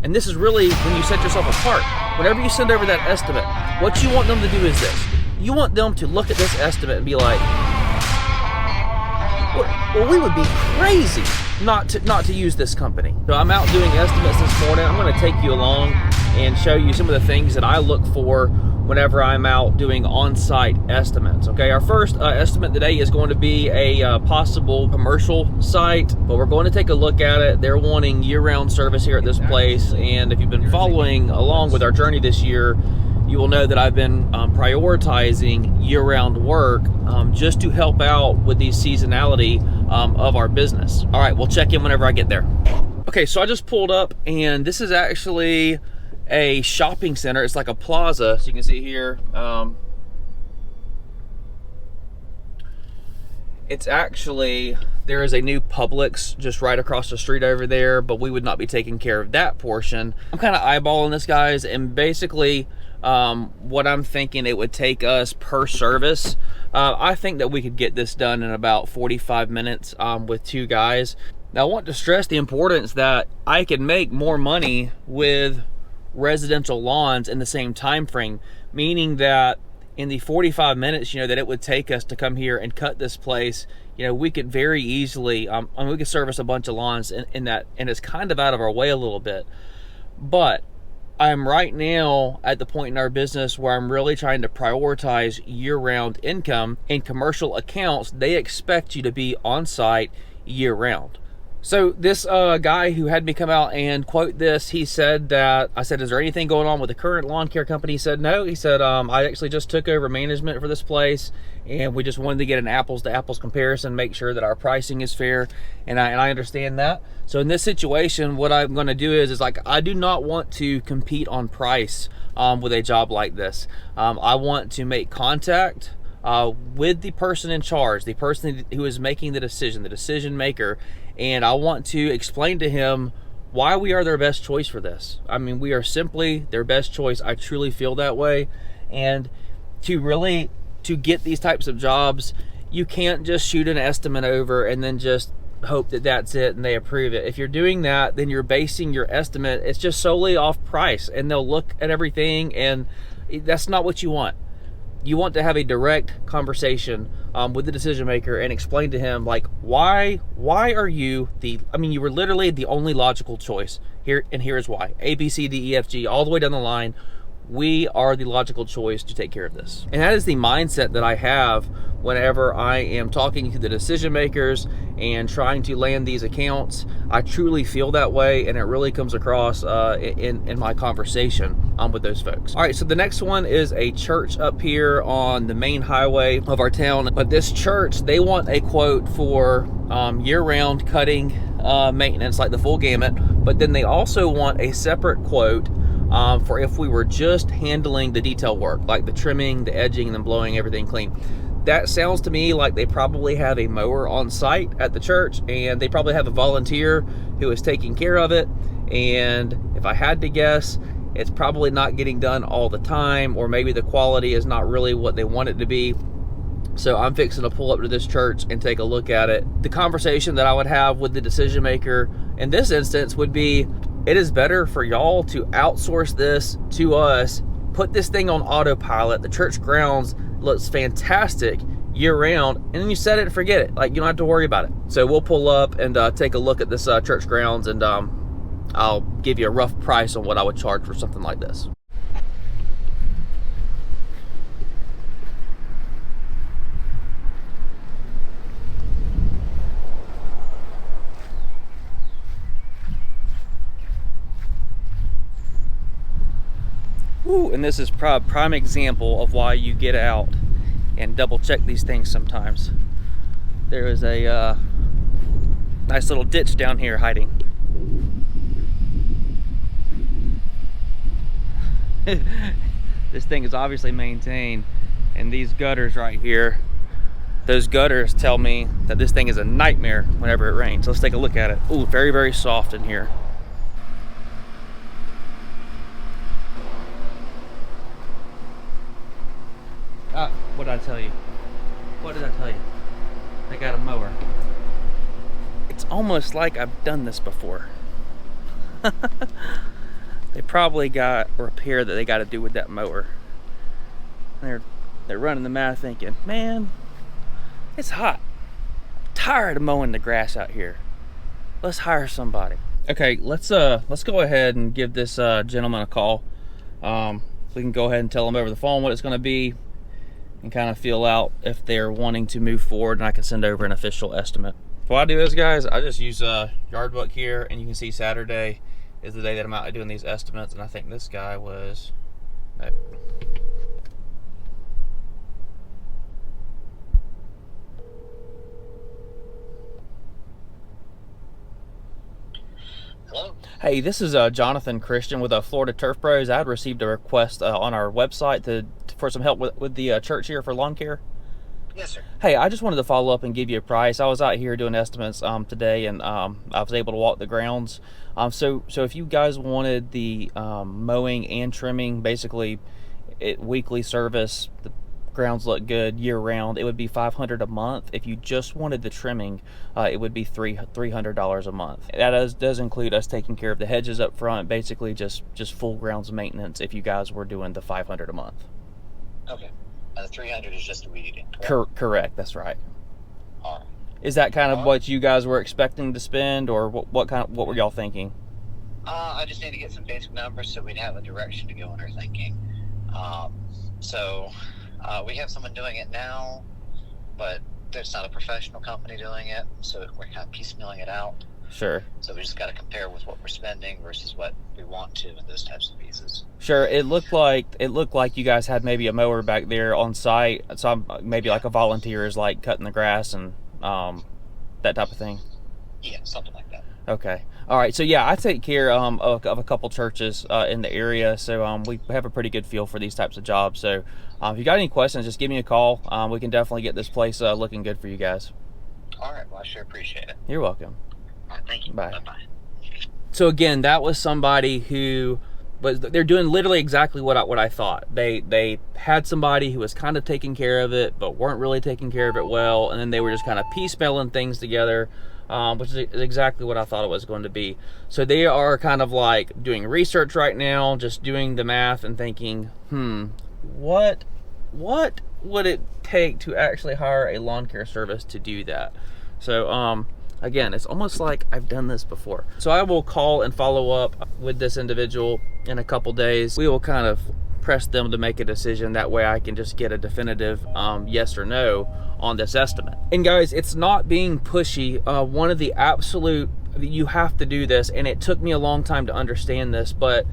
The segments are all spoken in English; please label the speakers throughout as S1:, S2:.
S1: And this is really when you set yourself apart. Whenever you send over that estimate, what you want them to do is this. You want them to look at this estimate and be like, well, we would be crazy not to use this company. So I'm out doing estimates this morning. I'm going to take you along and show you some of the things that I look for whenever I'm out doing on-site estimates. Okay, our first estimate today is going to be a possible commercial site, but we're going to take a look at it. They're wanting year-round service here at this place, and if you've been following along with our journey this year, you will know that I've been prioritizing year-round work just to help out with the seasonality of our business. All right, we'll check in whenever I get there. Okay, so I just pulled up, and this is actually a shopping center. It's like a plaza, so you can see here. It's actually, there is a new Publix just right across the street over there, but we would not be taking care of that portion. I'm kind of eyeballing this, guys, and basically what I'm thinking it would take us per service, I think that we could get this done in about 45 minutes with 2 guys. Now, I want to stress the importance that I can make more money with residential lawns in the same time frame, meaning that in the 45 minutes, that it would take us to come here and cut this place, we could very easily, we could service a bunch of lawns in that, and it's kind of out of our way a little bit. But I'm right now at the point in our business where I'm really trying to prioritize year-round income. In commercial accounts, they expect you to be on site year-round. So this guy who had me come out and quote this, he said that, I said, is there anything going on with the current lawn care company? He said, no. He said, I actually just took over management for this place, and we just wanted to get an apples to apples comparison, make sure that our pricing is fair, and I understand that. So in this situation, what I'm going to do is like, I do not want to compete on price with a job like this. I want to make contact with the person in charge, the person who is making the decision maker, and I want to explain to him why we are their best choice for this. I mean, we are simply their best choice. I truly feel that way. And to get these types of jobs, you can't just shoot an estimate over and then just hope that that's it and they approve it. If you're doing that, then you're basing your estimate, it's just solely off price, and they'll look at everything, and that's not what you want. You want to have a direct conversation with the decision maker and explain to him, like, why are you you were literally the only logical choice here, and here's why. A, B, C, D, E, F, G, all the way down the line. We are the logical choice to take care of this. And that is the mindset that I have whenever I am talking to the decision makers and trying to land these accounts. I truly feel that way, and it really comes across in my conversation with those folks. All right, so the next one is a church up here on the main highway of our town. But this church, they want a quote for year-round cutting maintenance, like the full gamut. But then they also want a separate quote for if we were just handling the detail work, like the trimming, the edging, and then blowing everything clean. That sounds to me like they probably have a mower on site at the church, and they probably have a volunteer who is taking care of it. And if I had to guess, it's probably not getting done all the time, or maybe the quality is not really what they want it to be. So I'm fixing to pull up to this church and take a look at it. The conversation that I would have with the decision maker in this instance would be, it is better for y'all to outsource this to us, put this thing on autopilot. The church grounds looks fantastic year round, and then you set it and forget it. Like, you don't have to worry about it. So we'll pull up and take a look at this church grounds, and I'll give you a rough price on what I would charge for something like this. Ooh, and this is a prime example of why you get out and double check these things sometimes. There is a nice little ditch down here hiding. This thing is obviously maintained, and these gutters right here, those gutters tell me that this thing is a nightmare whenever it rains. Let's take a look at it. Ooh, very, very soft in here. What did I tell you? What did I tell you? They got a mower. It's almost like I've done this before. probably got a repair that they got to do with that mower. And they're running the math thinking, man, it's hot. I'm tired of mowing the grass out here. Let's hire somebody. Okay, let's go ahead and give this gentleman a call. We can go ahead and tell him over the phone what it's going to be and kind of feel out if they're wanting to move forward, and I can send over an official estimate. What I do is, guys, I just use Yardbook here, and you can see Saturday is the day that I'm out doing these estimates, and I think this guy was...
S2: Hello?
S1: Hey, this is Jonathan Christian with Florida Turf Pros. I had received a request on our website for some help with the church here for lawn care.
S2: Yes, sir.
S1: Hey, I just wanted to follow up and give you a price. I was out here doing estimates today, and I was able to walk the grounds. So if you guys wanted the mowing and trimming, basically weekly service, the grounds look good year round, it would be $500 a month. If you just wanted the trimming, it would be $300 a month. That does include us taking care of the hedges up front, basically just full grounds maintenance if you guys were doing the $500 a month.
S2: Okay. And the 300 is just a weed eating,
S1: Correct, that's right.
S2: All right.
S1: Is that kind of what you guys were expecting to spend, or what were y'all thinking?
S2: I just need to get some basic numbers so we'd have a direction to go in our thinking. We have someone doing it now, but there's not a professional company doing it, so we're kind of piecemealing it out.
S1: Sure.
S2: So we just got to compare with what we're spending versus what we want to in those types of pieces.
S1: Sure. It looked like you guys had maybe a mower back there on site. So maybe like a volunteer is like cutting the grass and that type of thing.
S2: Yeah, something like that.
S1: Okay. All right. So yeah, I take care of a couple churches in the area, so we have a pretty good feel for these types of jobs. So if you got any questions, just give me a call. We can definitely get this place looking good for you guys.
S2: All right. Well, I sure appreciate it.
S1: You're welcome.
S2: All right, thank you.
S1: Bye.
S2: Bye-bye.
S1: So again, that was somebody who they're doing literally exactly what I thought. They had somebody who was kind of taking care of it, but weren't really taking care of it well, and then they were just kind of piecemealing things together, which is exactly what I thought it was going to be. So they are kind of like doing research right now, just doing the math and thinking, what would it take to actually hire a lawn care service to do that? So again, it's almost like I've done this before. So I will call and follow up with this individual in a couple days. We will kind of press them to make a decision. That way I can just get a definitive yes or no on this estimate. And guys, it's not being pushy. One of the absolute, you have to do this, and it took me a long time to understand this, but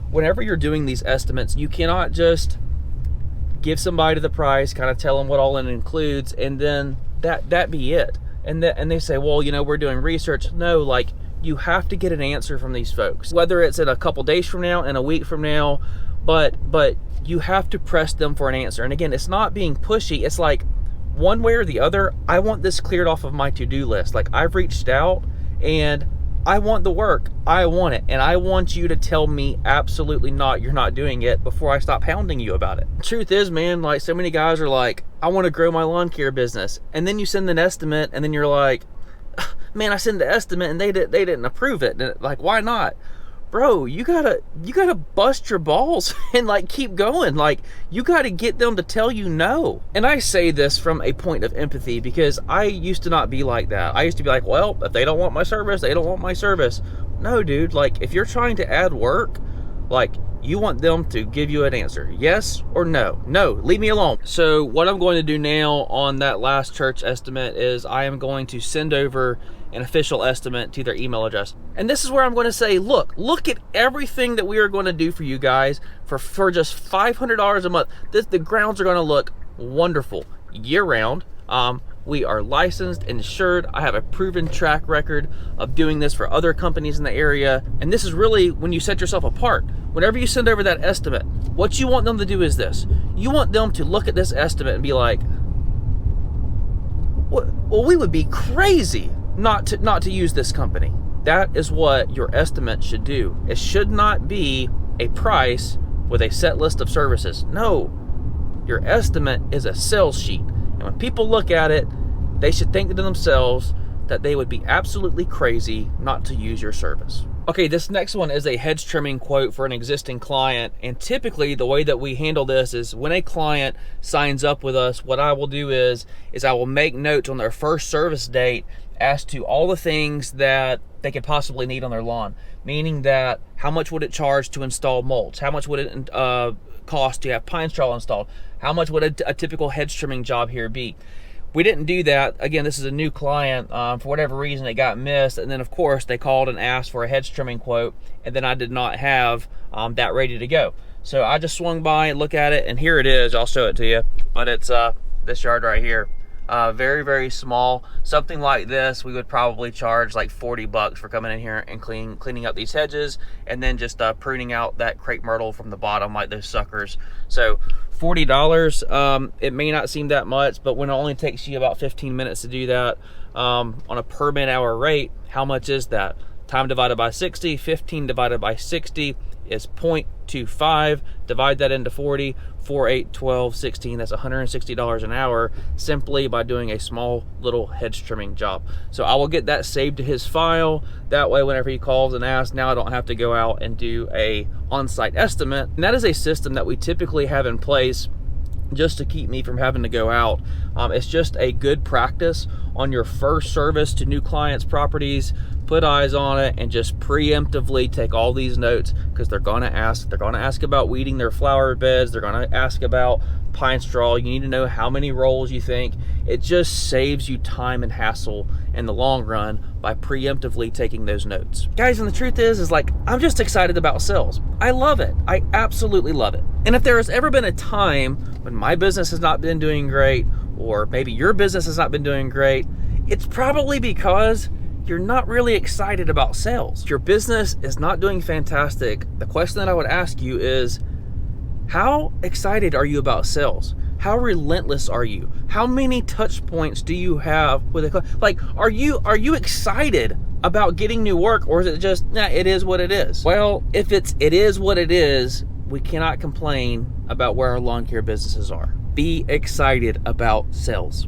S1: whenever you're doing these estimates, you cannot just give somebody the price, kind of tell them what all it includes, and then that be it. And they say, well, we're doing research. No, like, you have to get an answer from these folks, whether it's in a couple days from now and a week from now, but you have to press them for an answer. And again, it's not being pushy. It's like, one way or the other, I want this cleared off of my to-do list. Like, I've reached out and I want the work. I want it. And I want you to tell me absolutely not, you're not doing it, before I stop hounding you about it. Truth is, man, like, so many guys are like, I want to grow my lawn care business. And then you send an estimate and then you're like, man, I sent the estimate and they didn't approve it. And like, why not? Bro, you gotta bust your balls and like keep going. Like, you gotta get them to tell you no. And I say this from a point of empathy, because I used to not be like that. I used to be like, well, if they don't want my service, they don't want my service. No, dude, like, if you're trying to add work, like, you want them to give you an answer, yes or no. No, leave me alone. So what I'm going to do now on that last church estimate is I am going to send over an official estimate to their email address. And this is where I'm going to say, look at everything that we are going to do for you guys for just $500 a month. The grounds are going to look wonderful year round. We are licensed, insured. I have a proven track record of doing this for other companies in the area. And this is really when you set yourself apart. Whenever you send over that estimate, what you want them to do is this. You want them to look at this estimate and be like, well, we would be crazy not to use this company. That is what your estimate should do. It should not be a price with a set list of services. No, your estimate is a sales sheet. And when people look at it, they should think to themselves that they would be absolutely crazy not to use your service. Okay, this next one is a hedge trimming quote for an existing client. And typically the way that we handle this is when a client signs up with us, what I will do is I will make notes on their first service date as to all the things that they could possibly need on their lawn. Meaning that how much would it charge to install mulch? How much would it cost to have pine straw installed? How much would a typical hedge trimming job here be? We didn't do that. Again, this is a new client. For whatever reason, it got missed. And then, of course, they called and asked for a hedge trimming quote. And then I did not have that ready to go. So I just swung by and look at it. And here it is. I'll show it to you. But it's this yard right here. Very, very small. Something like this, we would probably charge like 40 bucks for coming in here and cleaning up these hedges. And then just pruning out that crepe myrtle from the bottom like those suckers. So $40, it may not seem that much, but when it only takes you about 15 minutes to do that on a per man hour rate, how much is that? Time divided by 60, 15 divided by 60 is 0.25. Divide that into 40, 4, 8, 12, 16. That's $160 an hour simply by doing a small little hedge trimming job. So I will get that saved to his file. That way, whenever he calls and asks, now I don't have to go out and do a on-site estimate. And that is a system that we typically have in place just to keep me from having to go out. It's just a good practice on your first service to new clients' properties. Put eyes on it and just preemptively take all these notes, because they're going to ask. They're going to ask about weeding their flower beds. They're going to ask about pine straw. You need to know how many rolls you think. It just saves you time and hassle in the long run by preemptively taking those notes. Guys, and the truth is like, I'm just excited about sales. I love it. I absolutely love it. And if there has ever been a time when my business has not been doing great, or maybe your business has not been doing great, it's probably because you're not really excited about sales. Your business is not doing fantastic. The question that I would ask you is, how excited are you about sales? How relentless are you? How many touch points do you have with a client? Like, are you excited about getting new work, or is it just, nah, it is what it is? Well, if it is what it is, we cannot complain about where our lawn care businesses are. Be excited about sales.